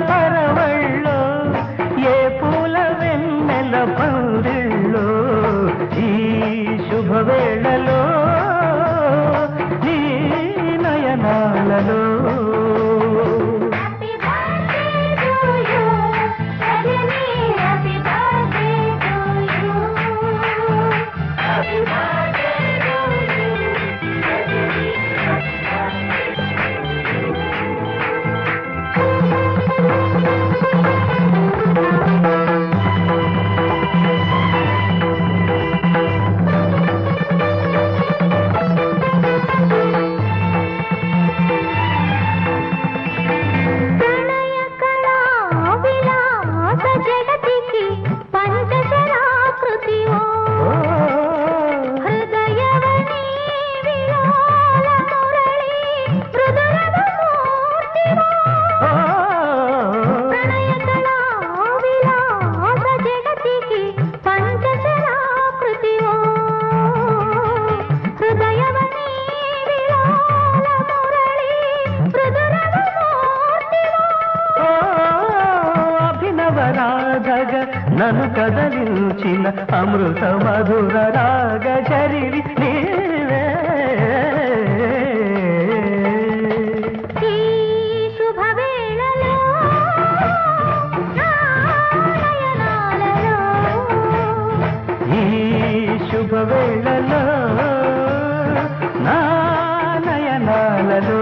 పరవళ్ళో ఏ పూల వెన్నెల పందిళ్ళో ఈ శుభవేళలో నీ నయనాలలో నన్ను కదలించిన అమృత మధుర రాగ చరివి నీవే ఈ శుభవేళలో ఈ శుభవేళలో నా నయనాలలో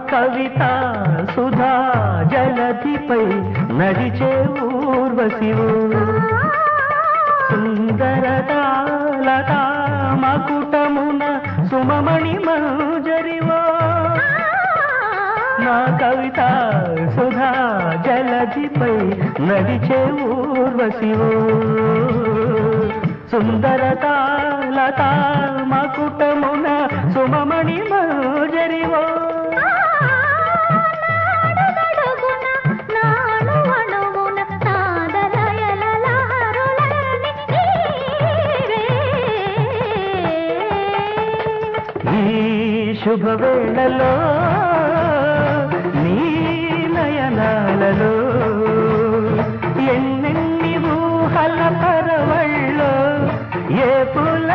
కవిత సుధా జలధిపై నడిచే ఊర్వశివు సుందరతాలతా మకుటమున సుమమణి మంజరివో నా కవిత సుధా జలధిపై నడిచే ఊర్వశివు సుందరతాలతా మకుటమున సుమమణి మంజరివో శుభవేళలో నీ నయనాలలో ఎన్నెన్ని ఊహల పరవళ్ళో ఏ పూల